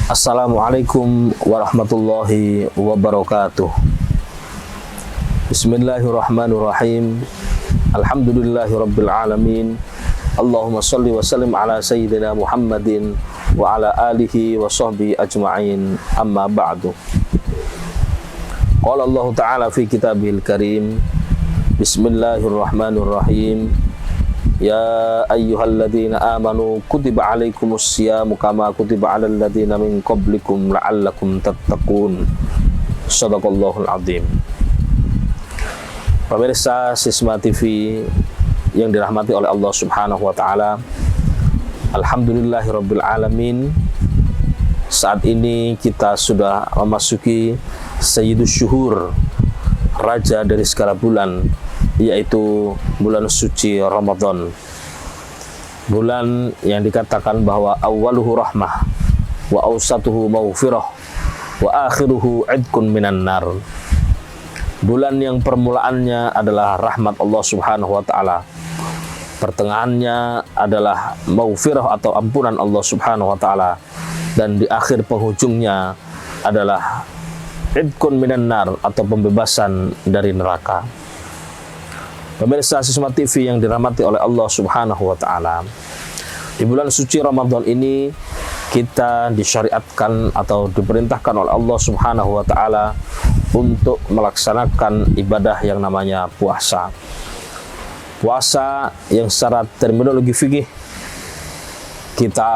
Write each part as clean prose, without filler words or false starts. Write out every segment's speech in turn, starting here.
Assalamualaikum warahmatullahi wabarakatuh. Bismillahirrahmanirrahim. Alhamdulillahi rabbil alamin. Allahumma salli wa sallim ala sayyidina Muhammadin wa ala alihi wa sahbihi ajma'in. Amma ba'du. Qala Allah Ta'ala fi kitabihil karim. Bismillahirrahmanirrahim. Ya ayyuhalladzina amanu kutiba alaikumus siyamu kama kutiba alal ladzina min qablikum la'allakum tattaqun. Shadaqallahul azim. Pemirsa Sisma TV yang dirahmati oleh Allah Subhanahu wa taala. Alhamdulillahirabbil alamin. Saat ini kita sudah memasuki Sayyidus Syuhur, raja dari segala bulan, yaitu bulan suci Ramadan. Bulan yang dikatakan bahwa awwaluhu rahmah wa awsatuhu maghfirah wa akhiruhu idqun minan nar. Bulan yang permulaannya adalah rahmat Allah Subhanahu wa taala. Pertengahannya adalah maghfirah atau ampunan Allah Subhanahu wa taala, dan di akhir penghujungnya adalah idqun minan nar atau pembebasan dari neraka. Pemirsa Sisma TV yang dirahmati oleh Allah Subhanahu wa taala. Di bulan suci Ramadan ini kita disyariatkan atau diperintahkan oleh Allah Subhanahu wa taala untuk melaksanakan ibadah yang namanya puasa. Puasa yang secara terminologi fikih kita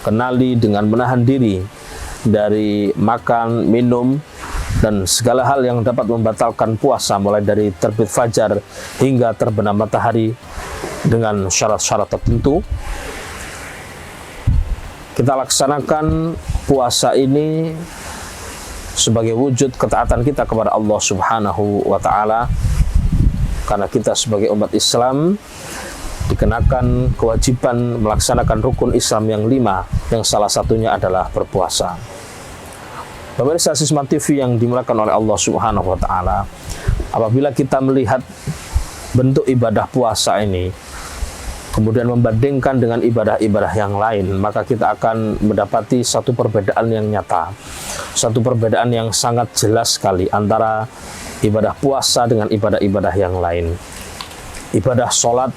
kenali dengan menahan diri dari makan, minum, dan segala hal yang dapat membatalkan puasa, mulai dari terbit fajar hingga terbenam matahari dengan syarat-syarat tertentu. Kita laksanakan puasa ini sebagai wujud ketaatan kita kepada Allah Subhanahu wa taala, karena kita sebagai umat Islam dikenakan kewajiban melaksanakan rukun Islam yang 5, yang salah satunya adalah berpuasa. Pemirsa Sisma TV yang dimuliakan oleh Allah Subhanahu wa taala, apabila kita melihat bentuk ibadah puasa ini kemudian membandingkan dengan ibadah-ibadah yang lain, maka kita akan mendapati satu perbedaan yang nyata, satu perbedaan yang sangat jelas sekali antara ibadah puasa dengan ibadah-ibadah yang lain. Ibadah sholat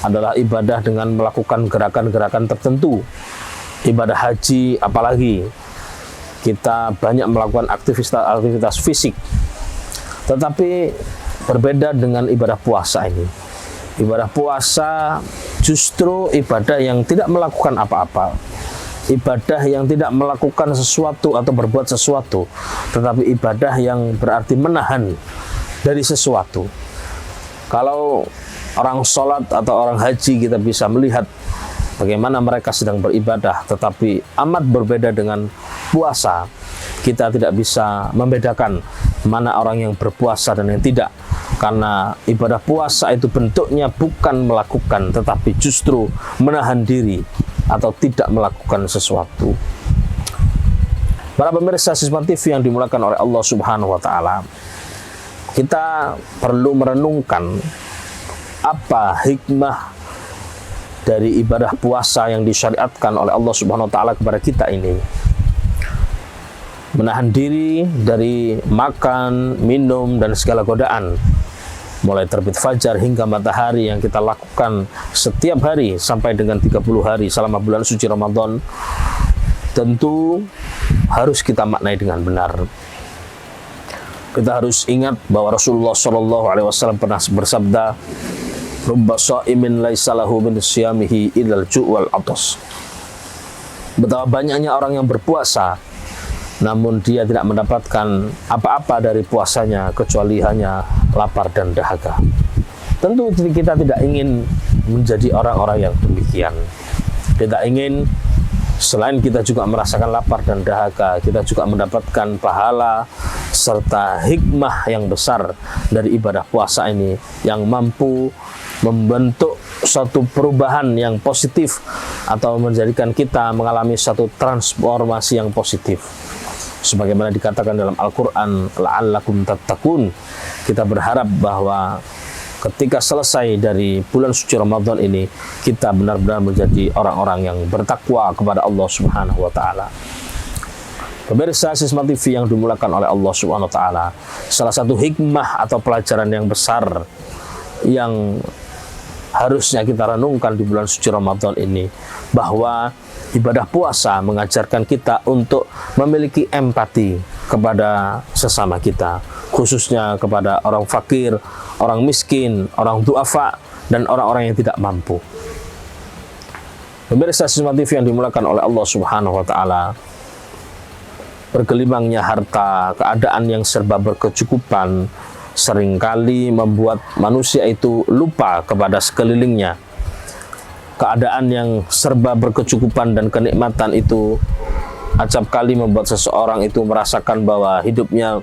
adalah ibadah dengan melakukan gerakan-gerakan tertentu. Ibadah haji apalagi, kita banyak melakukan aktivitas fisik. Tetapi berbeda dengan ibadah puasa ini. Ibadah puasa justru ibadah yang tidak melakukan apa-apa, ibadah yang tidak melakukan sesuatu atau berbuat sesuatu, tetapi ibadah yang berarti menahan dari sesuatu. Kalau orang sholat atau orang haji kita bisa melihat bagaimana mereka sedang beribadah, tetapi amat berbeda dengan puasa. Kita tidak bisa membedakan mana orang yang berpuasa dan yang tidak, karena ibadah puasa itu bentuknya bukan melakukan, tetapi justru menahan diri atau tidak melakukan sesuatu. Para pemirsa Sisma TV yang dimuliakan oleh Allah Subhanahu wa taala, kita perlu merenungkan apa hikmah dari ibadah puasa yang disyariatkan oleh Allah Subhanahu wa taala kepada kita ini. Menahan diri dari makan, minum, dan segala godaan, mulai terbit fajar hingga matahari, yang kita lakukan setiap hari sampai dengan 30 hari selama bulan suci Ramadan, tentu harus kita maknai dengan benar. Kita harus ingat bahwa Rasulullah SAW pernah bersabda, "Rubba sha'imin laisa lahu min siyamihi illal ju' wal 'atas." Betapa banyaknya orang yang berpuasa namun dia tidak mendapatkan apa-apa dari puasanya kecuali hanya lapar dan dahaga. Tentu kita tidak ingin menjadi orang-orang yang demikian. Kita ingin selain kita juga merasakan lapar dan dahaga, kita juga mendapatkan pahala serta hikmah yang besar dari ibadah puasa ini, yang mampu membentuk suatu perubahan yang positif atau menjadikan kita mengalami satu transformasi yang positif. Sebagaimana dikatakan dalam Al-Quran, la'allakum tattaqun, kita berharap bahwa ketika selesai dari bulan suci Ramadan ini, kita benar-benar menjadi orang-orang yang bertakwa kepada Allah Subhanahu wa taala. Pemirsa Sisma TV yang dimulakan oleh Allah Subhanahu wa taala, salah satu hikmah atau pelajaran yang besar yang harusnya kita renungkan di bulan suci Ramadan ini, bahwa ibadah puasa mengajarkan kita untuk memiliki empati kepada sesama kita, khususnya kepada orang fakir, orang miskin, orang duafa, dan orang-orang yang tidak mampu. Pemirsa Sisma TV yang dimulakan oleh Allah Subhanahu wa taala, bergelimangnya harta, keadaan yang serba berkecukupan seringkali membuat manusia itu lupa kepada sekelilingnya. Keadaan yang serba berkecukupan dan kenikmatan itu acap kali membuat seseorang itu merasakan bahwa hidupnya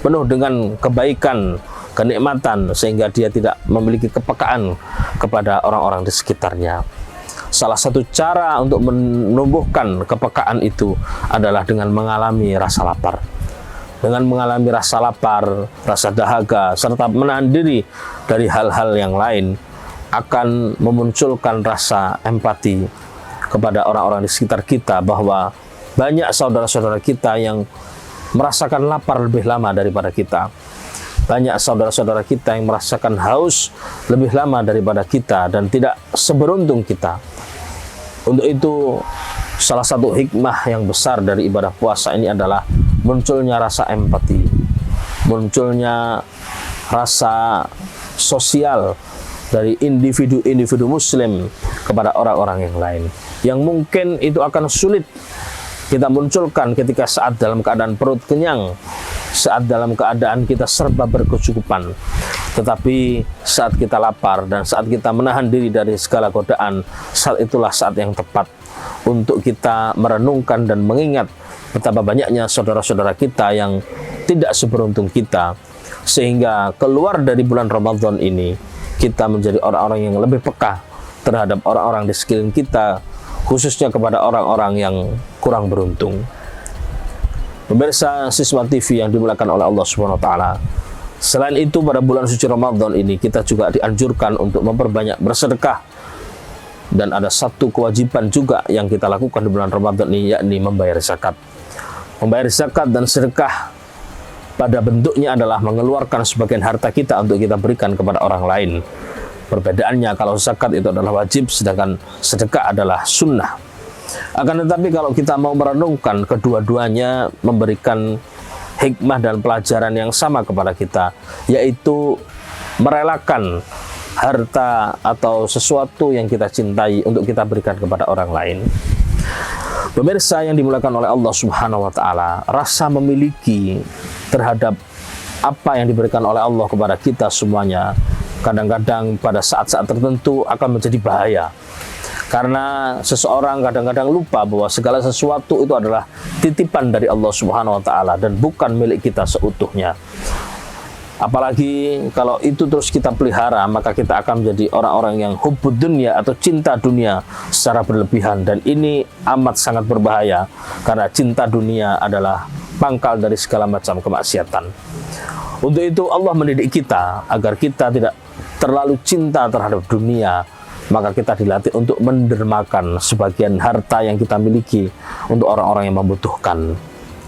penuh dengan kebaikan, kenikmatan, sehingga dia tidak memiliki kepekaan kepada orang-orang di sekitarnya. Salah satu cara untuk menumbuhkan kepekaan itu adalah dengan mengalami rasa lapar. Dengan mengalami rasa lapar, rasa dahaga, serta menahan diri dari hal-hal yang lain, akan memunculkan rasa empati kepada orang-orang di sekitar kita, bahwa banyak saudara-saudara kita yang merasakan lapar lebih lama daripada kita. Banyak saudara-saudara kita yang merasakan haus lebih lama daripada kita dan tidak seberuntung kita. Untuk itu, salah satu hikmah yang besar dari ibadah puasa ini adalah munculnya rasa empati, munculnya rasa sosial dari individu-individu muslim kepada orang-orang yang lain, yang mungkin itu akan sulit kita munculkan ketika saat dalam keadaan perut kenyang, saat dalam keadaan kita serba berkecukupan. Tetapi saat kita lapar dan saat kita menahan diri dari segala godaan, saat itulah saat yang tepat untuk kita merenungkan dan mengingat betapa banyaknya saudara-saudara kita yang tidak seberuntung kita, sehingga keluar dari bulan Ramadan ini kita menjadi orang-orang yang lebih peka terhadap orang-orang di sekeliling kita, khususnya kepada orang-orang yang kurang beruntung. Pemirsa Sisma TV yang dimulakan oleh Allah Subhanahu wa taala, selain itu pada bulan suci Ramadan ini kita juga dianjurkan untuk memperbanyak bersedekah. Dan ada satu kewajiban juga yang kita lakukan di bulan Ramadan ini, yakni membayar zakat. Membayar zakat dan sedekah pada bentuknya adalah mengeluarkan sebagian harta kita untuk kita berikan kepada orang lain. Perbedaannya, kalau zakat itu adalah wajib, sedangkan sedekah adalah sunnah. Akan tetapi kalau kita mau merenungkan, kedua-duanya memberikan hikmah dan pelajaran yang sama kepada kita, yaitu merelakan harta atau sesuatu yang kita cintai untuk kita berikan kepada orang lain. Pemirsa yang dimulakan oleh Allah Subhanahu wa taala, rasa memiliki terhadap apa yang diberikan oleh Allah kepada kita semuanya kadang-kadang pada saat-saat tertentu akan menjadi bahaya. Karena seseorang kadang-kadang lupa bahwa segala sesuatu itu adalah titipan dari Allah Subhanahu wa taala dan bukan milik kita seutuhnya. Apalagi kalau itu terus kita pelihara, maka kita akan menjadi orang-orang yang hubbud dunya atau cinta dunia secara berlebihan, dan ini amat sangat berbahaya karena cinta dunia adalah pangkal dari segala macam kemaksiatan. Untuk itu Allah mendidik kita agar kita tidak terlalu cinta terhadap dunia, maka kita dilatih untuk mendermakan sebagian harta yang kita miliki untuk orang-orang yang membutuhkan.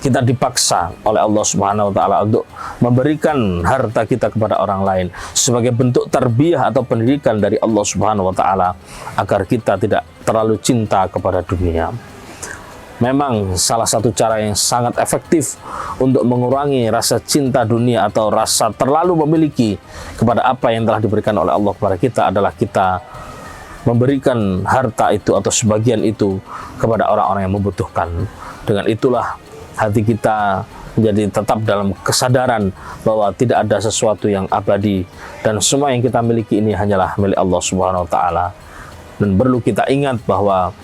Kita dipaksa oleh Allah Subhanahu wa taala untuk memberikan harta kita kepada orang lain sebagai bentuk tarbiyah atau pendidikan dari Allah Subhanahu wa taala agar kita tidak terlalu cinta kepada dunia. Memang salah satu cara yang sangat efektif untuk mengurangi rasa cinta dunia atau rasa terlalu memiliki kepada apa yang telah diberikan oleh Allah kepada kita adalah kita memberikan harta itu atau sebagian itu kepada orang-orang yang membutuhkan. Dengan itulah hati kita menjadi tetap dalam kesadaran bahwa tidak ada sesuatu yang abadi dan semua yang kita miliki ini hanyalah milik Allah Subhanahu wa taala. Dan perlu kita ingat bahwa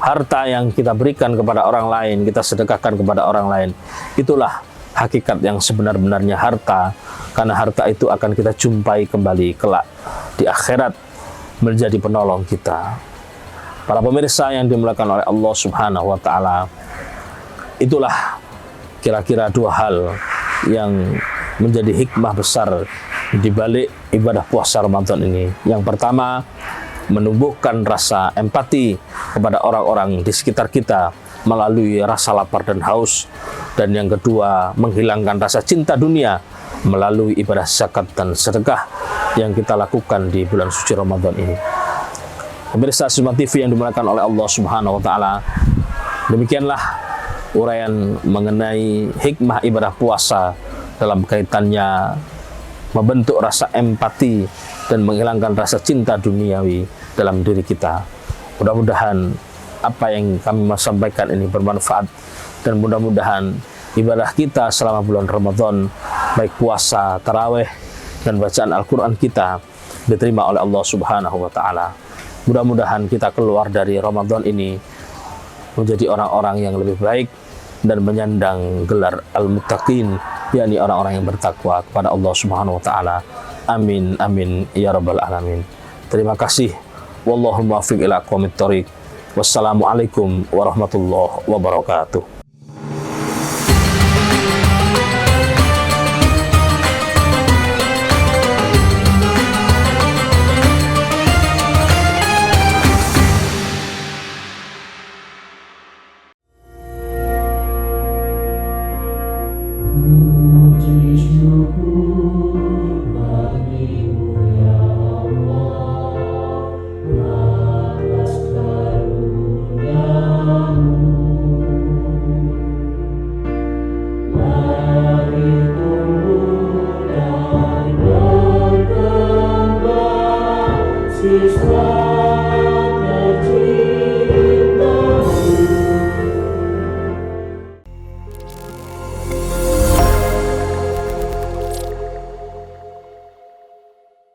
harta yang kita berikan kepada orang lain, kita sedekahkan kepada orang lain, itulah hakikat yang sebenar-benarnya harta, karena harta itu akan kita jumpai kembali kelak di akhirat menjadi penolong kita. Para pemirsa yang dimuliakan oleh Allah Subhanahu wa taala, itulah kira-kira dua hal yang menjadi hikmah besar di balik ibadah puasa Ramadan ini. Yang pertama, menumbuhkan rasa empati kepada orang-orang di sekitar kita melalui rasa lapar dan haus. Dan yang kedua, menghilangkan rasa cinta dunia melalui ibadah zakat dan sedekah yang kita lakukan di bulan suci Ramadan ini. Pemirsa Smart TV yang dimuliakan oleh Allah Subhanahu wa taala, demikianlah uraian mengenai hikmah ibadah puasa dalam kaitannya membentuk rasa empati dan menghilangkan rasa cinta duniawi dalam diri kita. Mudah-mudahan apa yang kami sampaikan ini bermanfaat, dan mudah-mudahan ibadah kita selama bulan Ramadan, baik puasa, tarawih, dan bacaan Al-Quran kita diterima oleh Allah Subhanahu wa ta'ala. Mudah-mudahan kita keluar dari Ramadan ini menjadi orang-orang yang lebih baik dan menyandang gelar Al-Muttaqin, yakni orang-orang yang bertakwa kepada Allah Subhanahu wa ta'ala. Amin, amin, ya rabbal alamin. Terima kasih. Wallahu muwaffiq ila aqwamit thoriq. Wassalamualaikum warahmatullahi wabarakatuh. Sis